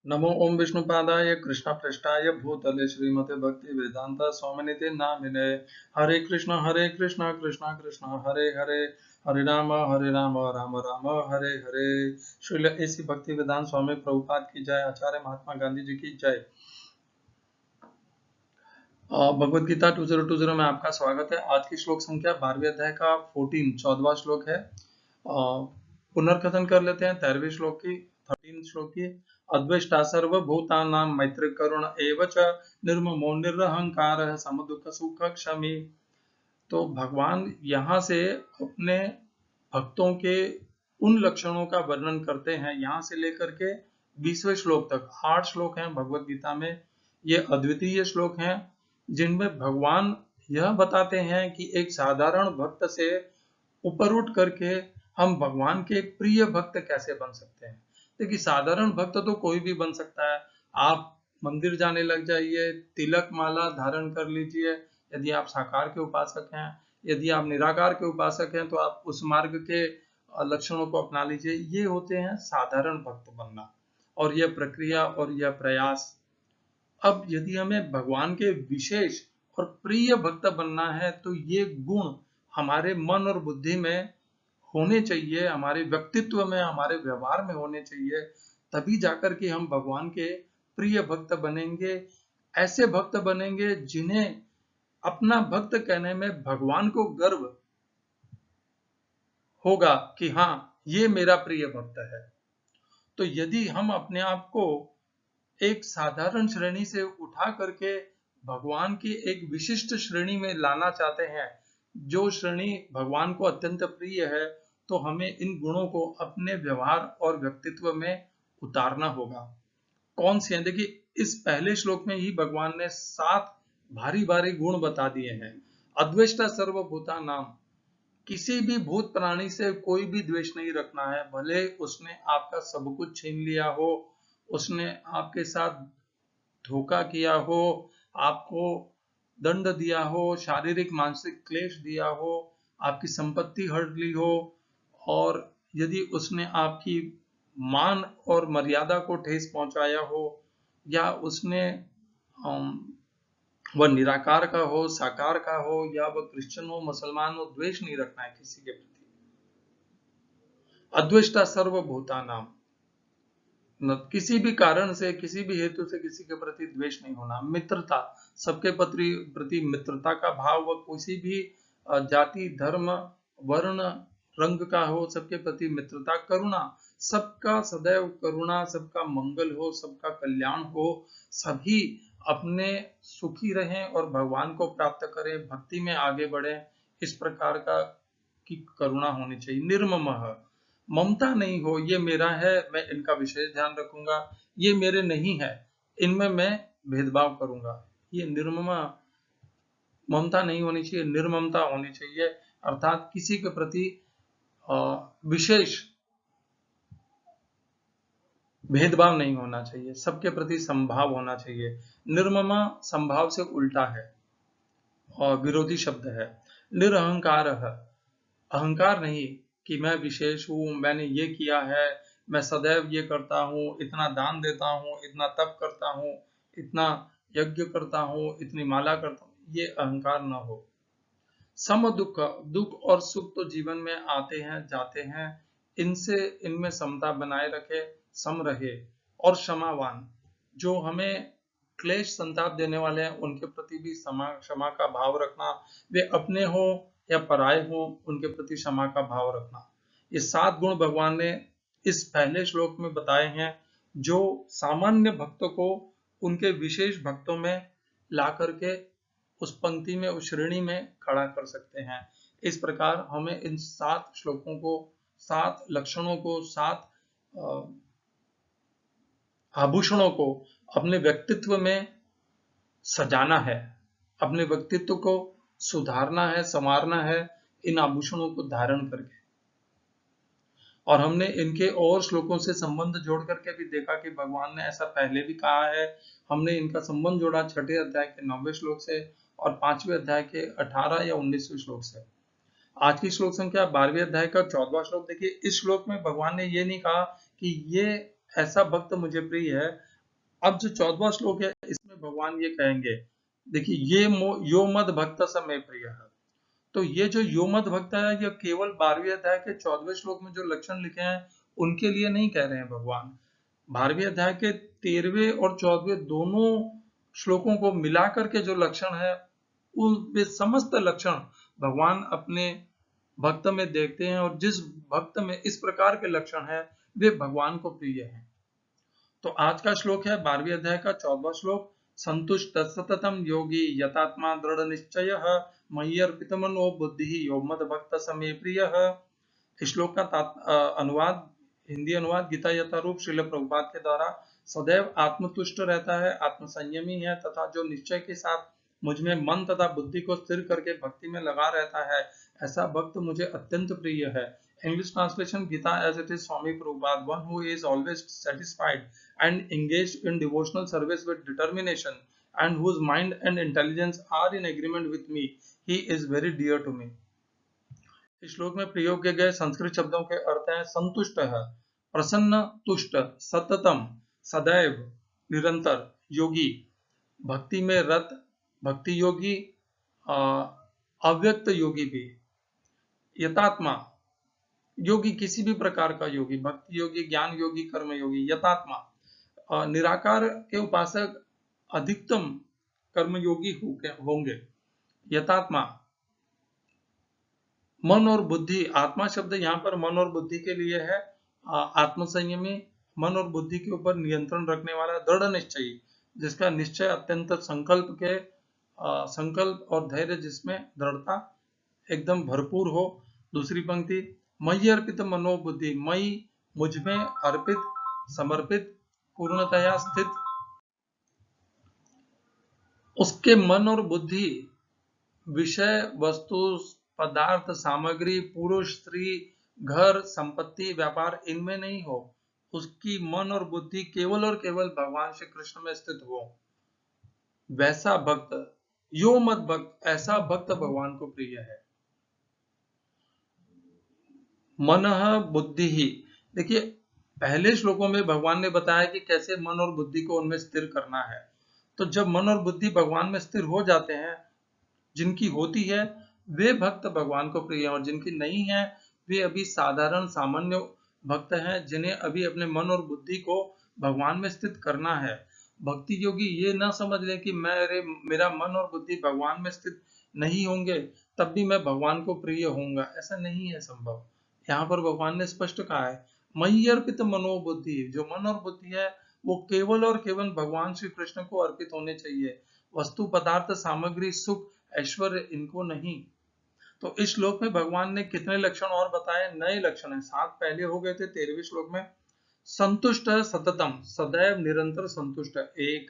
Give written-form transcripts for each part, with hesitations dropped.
नमो ओम विष्णुपादाय कृष्णप्रेष्ठाय भूतले श्रीमते भक्ति वेदांत स्वामिनिते नामिने। हरे कृष्ण कृष्ण कृष्ण हरे हरे, हरे राम राम राम हरे हरे। श्रील ऐसी भक्ति वेदांत स्वामी प्रभुपाद की जय। आचार्य महात्मा गांधी जी की जय। भगवद गीता 2020 में आपका स्वागत है। आज की श्लोक संख्या 12वें अध्याय का 14वां श्लोक है। पुनर्कथन कर लेते हैं 13वें श्लोक की, 13 श्लोक की। अद्वेष्टा सर्वभूतानां मैत्री करुण एव च निर्ममो निरहंकारः समदुःख सुख क्षमी। तो भगवान यहाँ से अपने भक्तों के उन लक्षणों का वर्णन करते हैं। यहाँ से लेकर के 20वें श्लोक तक 8 श्लोक हैं भगवद गीता में। ये अद्वितीय श्लोक हैं जिनमें भगवान यह बताते हैं कि एक साधारण भक्त से ऊपर उठ करके हम भगवान के प्रिय भक्त कैसे बन सकते हैं। देखिए, साधारण भक्त तो कोई भी बन सकता है। आप मंदिर जाने लग जाइए, तिलक माला धारण कर लीजिए। यदि आप साकार के उपासक हैं, यदि आप निराकार के उपासक हैं, तो आप उस मार्ग के लक्षणों को अपना लीजिए। ये होते हैं साधारण भक्त बनना, और यह प्रक्रिया और यह प्रयास। अब यदि हमें भगवान के विशेष और प्रिय भक्त बनना है, तो ये गुण हमारे मन और बुद्धि में होने चाहिए, हमारे व्यक्तित्व में, हमारे व्यवहार में होने चाहिए। तभी जाकर के हम भगवान के प्रिय भक्त बनेंगे। ऐसे भक्त बनेंगे जिन्हें अपना भक्त कहने में भगवान को गर्व होगा कि हाँ, ये मेरा प्रिय भक्त है। तो यदि हम अपने आप को एक साधारण श्रेणी से उठा करके भगवान की एक विशिष्ट श्रेणी में लाना चाहते हैं, जो श्रेणी भगवान को अत्यंत प्रिय है, तो हमें इन गुणों को अपने व्यवहार और व्यक्तित्व में उतारना होगा। कौन से हैं? देखिए, इस पहले श्लोक में ही भगवान ने 7 भारी भारी गुण बता दिए हैं। अद्वेष्टा सर्वभूता नाम, किसी भी भूत प्राणी से कोई भी द्वेष नहीं रखना है। भले उसने आपका सब कुछ छीन लिया हो, उसने आपके साथ धोखा किया हो, आपको दंड दिया हो, शारीरिक मानसिक क्लेश दिया हो, आपकी संपत्ति हड़ ली हो, और यदि उसने आपकी मान और मर्यादा को ठेस पहुंचाया हो, या उसने वह निराकार का हो, साकार का हो, या वह क्रिश्चियन हो, मुसलमान हो, द्वेष नहीं रखना है किसी के प्रति। अद्वेष्टा सर्वभूता नाम, किसी भी कारण से, किसी भी हेतु से किसी के प्रति द्वेष नहीं होना। मित्रता, सबके प्रति मित्रता का भाव, वह किसी भी जाति, धर्म, वर्ण, रंग का हो, सबके प्रति मित्रता। करुणा, सबका सदैव करुणा, सबका मंगल हो, सबका कल्याण हो, सभी अपने सुखी रहें और भगवान को प्राप्त करें, भक्ति में आगे बढ़ें, इस प्रकार का की करुणा होनी चाहिए। निर्ममः, ममता नहीं हो, ये मेरा है, मैं इनका विशेष ध्यान रखूंगा, ये मेरे नहीं है, इनमें मैं भेदभाव करूंगा। ये ममता नहीं होनी चाहिए, निर्ममता होनी चाहिए। अर्थात किसी के प्रति विशेष भेदभाव नहीं होना चाहिए, सबके प्रति समभाव होना चाहिए। निर्ममा समभाव से उल्टा है और विरोधी शब्द है। निरहंकार, अहंकार नहीं कि मैं विशेष हूँ, मैंने ये किया है, मैं सदैव ये करता हूँ, इतना दान देता हूँ, इतना तप करता हूँ, इतना यज्ञ करता हूँ, इतनी माला करता हूँ, ये अहंकार न हो। सम दुख, दुख और सुख तो जीवन में आते हैं जाते हैं, इनमें समता बनाए रखे, सम रहे। और क्षमावान, जो हमें क्लेश संताप देने वाले हैं, उनके प्रति भी क्षमा का भाव रखना। वे अपने हो या पराये हो, उनके प्रति क्षमा का भाव रखना। ये 7 गुण भगवान ने इस पहले श्लोक में बताए हैं, जो सामान्य भक्तों को उनके विशेष भक्तों में ला करके उस पंक्ति में, उस श्रेणी में खड़ा कर सकते हैं। इस प्रकार हमें इन 7 श्लोकों को, 7 लक्षणों को, 7 आभूषणों को अपने व्यक्तित्व में सजाना है, अपने व्यक्तित्व को सुधारना है, संवारना है, इन आभूषणों को धारण करके। और हमने इनके और श्लोकों से संबंध जोड़ करके भी देखा कि भगवान ने ऐसा पहले भी कहा है। हमने इनका संबंध जोड़ा 6ठे अध्याय के 9वें श्लोक से और 5वें अध्याय के 18 या 19वें श्लोक से। आज की श्लोक संख्या 12वें अध्याय का 14वां श्लोक देखिए। इस श्लोक में भगवान ने ये नहीं कहा कि ये ऐसा भक्त मुझे प्रिय है, अब जो 14वां श्लोक है इसमें भगवान ये कहेंगे, देखिए ये यो मद भक्त स मे प्रिय है। तो ये जो यो मद भक्त है ये केवल 12वें अध्याय के 14वें श्लोक में जो लक्षण लिखे हैं उनके लिए नहीं कह रहे हैं भगवान। 12वें अध्याय के 13वें और 14वें दोनों श्लोकों को मिलाकर के जो लक्षण है उन वे समस्त लक्षण भगवान अपने भक्त में देखते हैं, और जिस भक्त में इस प्रकार के लक्षण है वे भगवान को प्रिय हैं। तो आज का श्लोक है 12वें अध्याय का 14वां श्लोक। संतुष्ट सततम योगी यतात्मा दृढ़ निश्चय मय्यर्पित मनो बुद्धि यो मद भक्त समे प्रिय। इस श्लोक का अनुवाद, हिंदी अनुवाद गीता यथारूप श्रील प्रभुपाद के द्वारा, सदैव आत्मतुष्ट रहता है, आत्मसंयमी है तथा जो निश्चय के साथ मुझ में मन तथा बुद्धि को स्थिर करके भक्ति में लगा रहता है, ऐसा भक्त मुझे अत्यंत प्रिय है। English translation Gita as it is Swami Prabhupada, one who is always satisfied and engaged in devotional service with determination and whose mind and intelligence are in agreement with me, he is very dear to me। इस श्लोक में प्रयोग किए गए संस्कृत शब्दों के अर्थ हैं संतुष्ट है, प्रसन्न, तुष्ट, सततम, सदैव, निरंतर, योगी, भक्ति में रत, भक्ति योगी, अव्यक्त योगी भी, यतात्मा योगी, किसी भी प्रकार का योगी, भक्ति योगी, ज्ञान योगी, कर्म योगी, यतात्मा निराकार के उपासक अधिकतम कर्मयोगी होंगे। यतात्मा मन और बुद्धि, आत्मा शब्द यहाँ पर मन और बुद्धि के लिए है। आत्मसंयमी, मन और बुद्धि के ऊपर नियंत्रण रखने वाला, दृढ़ निश्चयी, जिसका निश्चय अत्यंत संकल्प और धैर्य जिसमें दृढ़ता एकदम भरपूर हो। दूसरी पंक्ति, मयि अर्पित मनोबुद्धि, मयि मुझ में अर्पित, समर्पित, पूर्णतया स्थित, उसके मन और बुद्धि विषय, वस्तु, पदार्थ, सामग्री, पुरुष, स्त्री, घर, संपत्ति, व्यापार इनमें नहीं हो, उसकी मन और बुद्धि केवल और केवल भगवान श्री कृष्ण में स्थित हो, वैसा भक्त, यो मत भक्त, ऐसा भक्त भगवान को प्रिय है। मन बुद्धि ही, देखिए पहले श्लोकों में भगवान ने बताया कि कैसे मन और बुद्धि को उनमें स्थिर करना है। तो जब मन और बुद्धि भगवान में स्थिर हो जाते हैं, जिनकी होती है वे भक्त भगवान को प्रिय हैं, और जिनकी नहीं है वे अभी साधारण सामान्य भक्त हैं, जिन्हें अभी अपने मन और बुद्धि को भगवान में स्थित करना है। भक्ति योगी ये ना समझ ले कि मेरा मन और बुद्धि भगवान में स्थित नहीं होंगे तब भी मैं भगवान को प्रिय होऊंगा, ऐसा नहीं है संभव। यहाँ पर भगवान ने स्पष्ट कहा है, मयि अर्पित मनोबुद्धि, जो मन और बुद्धि है वो केवल और केवल भगवान श्री कृष्ण को अर्पित होने चाहिए, वस्तु, पदार्थ, सामग्री, सुख, ऐश्वर्य इनको नहीं। तो इस श्लोक में भगवान ने कितने लक्षण और बताए, नए लक्षण है, 7 पहले हो गए थे 13वें श्लोक में। संतुष्ट है, सततम, सदैव निरंतर संतुष्ट है, एक।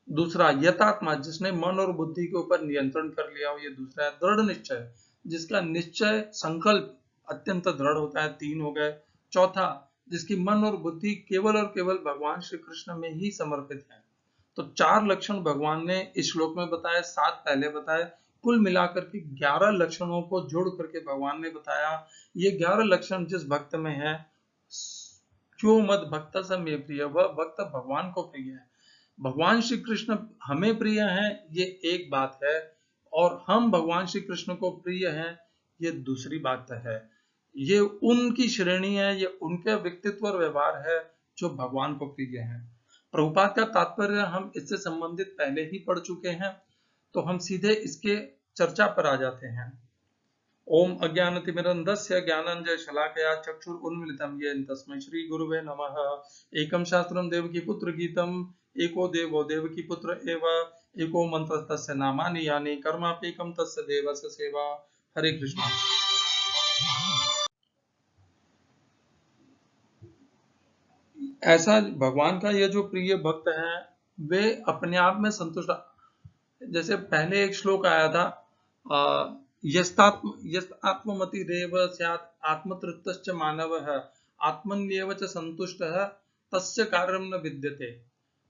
दूसरा, यतात्मा, जिसने मन और बुद्धि के ऊपर नियंत्रण कर लिया हो, ये दूसरा है। दृढ़ निश्चय, जिसका निश्चय, संकल्प अत्यंत दृढ़ होता है, 3 हो गए। चौथा, जिसकी मन और बुद्धि केवल और केवल भगवान श्री कृष्ण में ही समर्पित है। तो 4 लक्षण भगवान ने इस श्लोक में बताए, 7 पहले बताए, कुल मिलाकर के 11 लक्षणों को जोड़ करके भगवान ने बताया। ये 11 लक्षण जिस भक्त में है, जो मद भक्त स मे प्रिय, वह भक्त भगवान को प्रिय है। भगवान श्री कृष्ण हमें प्रिय हैं ये एक बात है, और हम भगवान श्री कृष्ण को प्रिय हैं ये दूसरी बात है। ये उनकी श्रेणी है, ये उनके व्यक्तित्व और व्यवहार है जो भगवान को प्रिय हैं। प्रभुपाद का तात्पर्य हम इससे संबंधित पहले ही पढ़ चुके हैं, तो हम सीधे इसके चर्चा पर आ जाते हैं। ओम अज्ञानतिमिरन्धस्य ज्ञानाञ्जनशलाकया चक्षुरुन्मीलितं येन तस्मै श्री गुरुवे नमः। एकं शास्त्रं देवकीपुत्र गीतम्, एको देवो देवकीपुत्र एव, एको मंत्र तस्य नामानि यानि, कर्माप्येकं तस्य देवस्य सेवा। हरे कृष्णा। ऐसा भगवान का ये जो प्रिय भक्त हैं वे अपने आप में संतुष्ट, जैसे पहले एक श्लोक आया था, यस्तात्ममति रेव स्यात् आत्मतृप्तश्च मानवः आत्मन्येव च संतुष्टः तस्य कार्यं न विद्यते।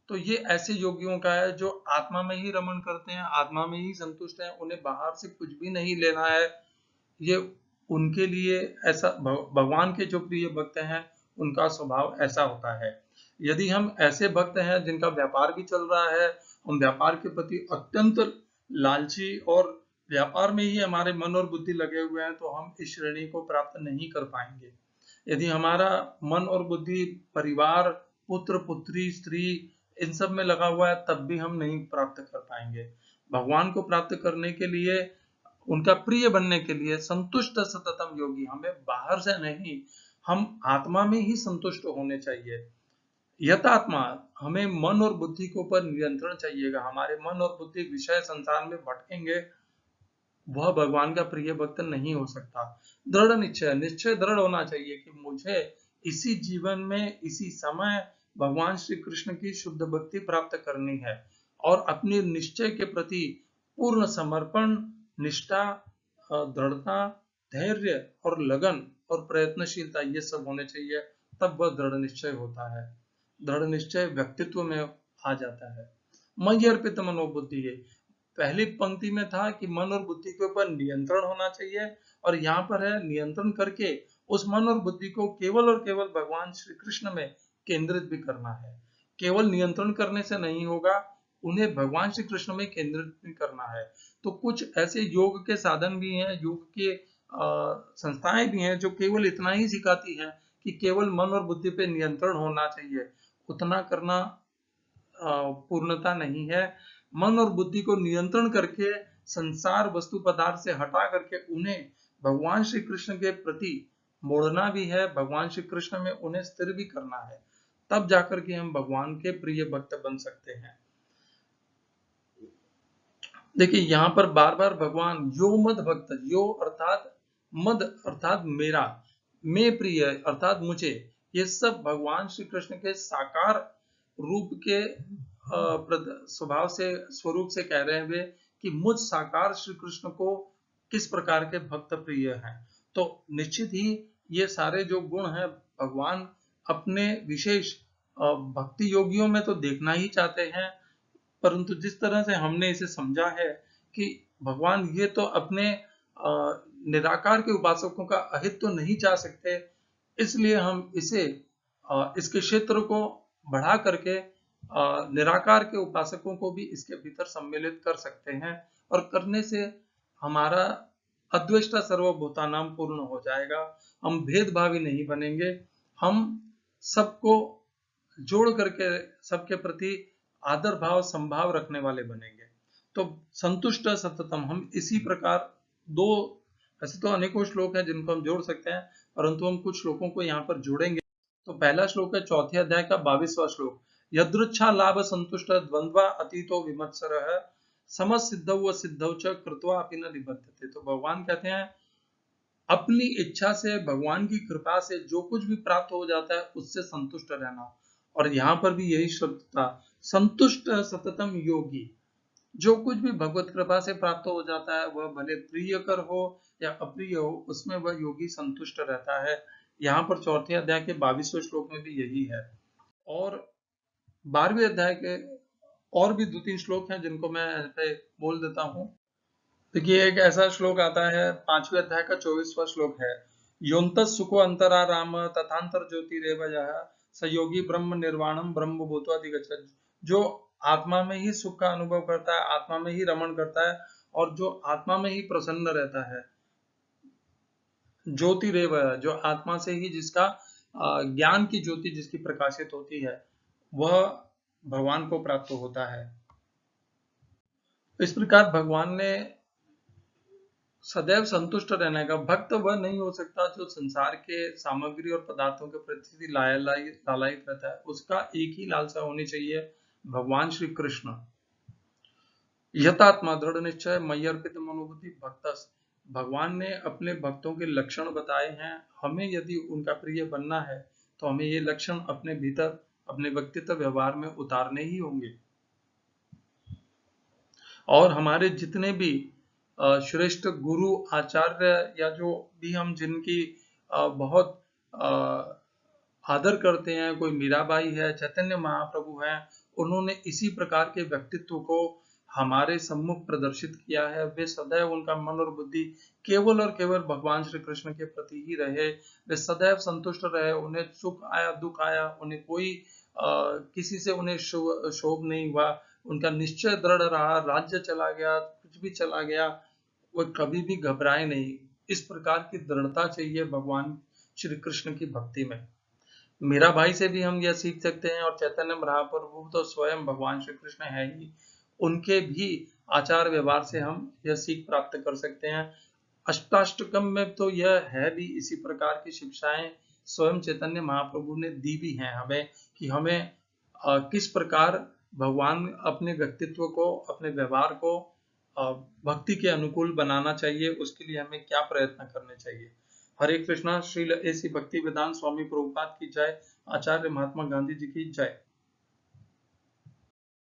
तो ये ऐसे योगियों का है जो आत्मा में ही रमण करते हैं, आत्मा में ही संतुष्ट हैं, उन्हें बाहर से कुछ भी नहीं लेना है। ये उनके लिए ऐसा भगवान के जो प्रिय भक्त हैं उनका स्वभाव ऐसा होता है। यदि हम ऐसे भक्त हैं जिनका व्यापार भी चल रहा है, हम व्यापार के प्रति अत्यंत लालची और व्यापार में ही हमारे मन और बुद्धि लगे हुए हैं, तो हम इस श्रेणी को प्राप्त नहीं कर पाएंगे। यदि हमारा मन और बुद्धि परिवार, पुत्र पुत्री, स्त्री, इन सब में लगा हुआ है, तब भी हम नहीं प्राप्त कर पाएंगे। भगवान को प्राप्त करने के लिए, उनका प्रिय बनने के लिए संतुष्ट सततम योगी, हमें बाहर से नहीं, हम आत्मा में ही संतुष्ट होने चाहिए। यथात्मा, हमें मन और बुद्धि के ऊपर नियंत्रण चाहिएगा। हमारे मन और बुद्धि विषय संसार में भटकेंगे, वह भगवान का प्रिय भक्त नहीं हो सकता। दृढ़ निश्चय, निश्चय दृढ़ होना चाहिए कि मुझे इसी जीवन में, इसी समय भगवान श्री कृष्ण की शुद्ध भक्ति प्राप्त करनी है, और अपने निश्चय के प्रति पूर्ण समर्पण, निष्ठा, दृढ़ता, धैर्य और लगन और प्रयत्नशीलता, ये सब होने चाहिए, तब वह दृढ़ निश्चय होता है। दृढ़ निश्चय व्यक्तित्व में आ जाता है। मयि अर्पित मनोबुद्धि है, पहली पंक्ति में था कि मन और बुद्धि के ऊपर नियंत्रण होना चाहिए, और यहाँ पर है नियंत्रण करके उस मन और बुद्धि को केवल और केवल भगवान श्री कृष्ण में केंद्रित भी करना है। केवल नियंत्रण करने से नहीं होगा, उन्हें भगवान श्री कृष्ण में केंद्रित भी करना है। तो कुछ ऐसे योग के साधन भी हैं, योग के संस्थाएं भी हैं, जो केवल इतना ही सिखाती हैं कि केवल मन और बुद्धि पे नियंत्रण होना चाहिए। उतना करना पूर्णता नहीं है। मन और बुद्धि को नियंत्रण करके संसार वस्तु पदार्थ से हटा करके उन्हें भगवान श्री कृष्ण के प्रति मोड़ना भी है, भगवान श्री कृष्ण में उन्हें स्थिर भी करना है, तब जाकर के हम भगवान के प्रिय भक्त बन सकते हैं। देखिए यहाँ पर बार बार भगवान यो मद भक्त, यो अर्थात मद अर्थात मेरा, मैं प्रिय अर्थात मुझे, ये सब भगवान श्री कृष्ण के साकार रूप के स्वभाव से, स्वरूप से कह रहे हुए कि मुझ साकार श्री कृष्ण को किस प्रकार के भक्त प्रिय हैं। तो निश्चित ही ये सारे जो गुण हैं भगवान अपने विशेष भक्ति योगियों में तो देखना ही चाहते हैं, परंतु जिस तरह से हमने इसे समझा है कि भगवान ये तो अपने निराकार के उपासकों का अहित तो नहीं चाह सकते, इसलिए हम इसे इसके क्षेत्र को बढ़ा करके निराकार के उपासकों को भी इसके भीतर सम्मिलित कर सकते हैं, और करने से हमारा अद्वेष्टा सर्वभूतानां पूर्ण हो जाएगा। हम भेदभावी नहीं बनेंगे, हम सबको जोड़ करके सबके प्रति आदर भाव संभाव रखने वाले बनेंगे। तो संतुष्ट सततम, हम इसी प्रकार दो, ऐसे तो अनेकों श्लोक हैं जिनको हम जोड़ सकते हैं, परंतु हम कुछ श्लोकों को यहाँ पर जोड़ेंगे। तो पहला श्लोक है चौथे अध्याय का 22वां श्लोक। यदृच्छा लाभ संतुष्ट द्वंद्वा अतीतो विमत्सरः समसिद्धौ व सिद्धौ च कृत्वा अपि न निबध्यते। तो भगवान कहते हैं अपनी इच्छा से, भगवान की कृपा से जो कुछ भी प्राप्त हो जाता है उससे संतुष्ट रहना। और यहाँ पर भी यही शब्द था, संतुष्ट सततम योगी। जो कुछ भी भगवत कृपा से प्राप्त हो जाता है, वह भले प्रियकर हो या अप्रिय हो, उसमें वह योगी संतुष्ट रहता है। यहाँ पर चौथे अध्याय के 22वें श्लोक में भी यही है। और 12वें अध्याय के और भी 2-3 श्लोक हैं जिनको मैं पे बोल देता हूँ। देखिए एक ऐसा श्लोक आता है 5वें अध्याय का 24वां श्लोक है। योऽन्तः सुखो अंतराराम तथांतर ज्योतिरेव यः स योगी ब्रह्म निर्वाणम ब्रह्म भूत्वा अधिगच्छति। जो आत्मा में ही सुख का अनुभव करता है, आत्मा में ही रमण करता है, और जो आत्मा में ही प्रसन्न रहता है, ज्योतिरेव, जो आत्मा से ही जिसका ज्ञान की ज्योति जिसकी प्रकाशित होती है, वह भगवान को प्राप्त होता है। इस प्रकार भगवान ने सदैव संतुष्ट रहने का, भक्त वह नहीं हो सकता जो संसार के सामग्री और पदार्थों के प्रति लालायित रहता है। उसका एक ही लालसा होनी चाहिए, भगवान श्री कृष्ण। यथात्मा दृढ़ निश्चय मयि अर्पित मनोबुद्धि भक्तस्। भगवान ने अपने भक्तों के लक्षण बताए हैं। हमें यदि उनका प्रिय बनना है तो हमें ये लक्षण अपने भीतर, अपने व्यक्तित्व व्यवहार में उतारने ही होंगे। और हमारे जितने भी श्रेष्ठ गुरु आचार्य या जो भी हम जिनकी बहुत आदर करते हैं, कोई मीराबाई है, चैतन्य महाप्रभु हैं, उन्होंने इसी प्रकार के व्यक्तित्व को हमारे सम्मुख प्रदर्शित किया है। वे सदैव, उनका मन और बुद्धि केवल और केवल भगवान श्री कृष्ण के प्रति ही रहे। वे सदैव संतुष्ट रहे, उन्हें सुख आया दुख आया उन्हें कोई किसी से उन्हें शोभ नहीं हुआ, उनका निश्चय दृढ़ रहा, राज्य चला गया, कुछ भी चला गया, वो कभी भी घबराए नहीं। इस प्रकार की दृढ़ता चाहिए भगवान श्री कृष्ण की भक्ति में। मीरा भाई से भी हम यह सीख सकते हैं, और चैतन्य महाप्रभु तो स्वयं भगवान श्री कृष्ण है ही, उनके भी आचार व्यवहार से हम यह सीख प्राप्त कर सकते हैं। अष्टाष्टकम में तो यह है भी, इसी प्रकार की शिक्षाएं स्वयं चैतन्य महाप्रभु ने दी भी हैं हमें, कि हमें किस प्रकार भगवान अपने व्यक्तित्व को, अपने व्यवहार को भक्ति के अनुकूल बनाना चाहिए, उसके लिए हमें क्या प्रयत्न करने चाहिए। हरे कृष्णा। श्रील ऐसी भक्ति वेदांत स्वामी प्रभुपाद की जय। आचार्य महात्मा गांधी जी की जय।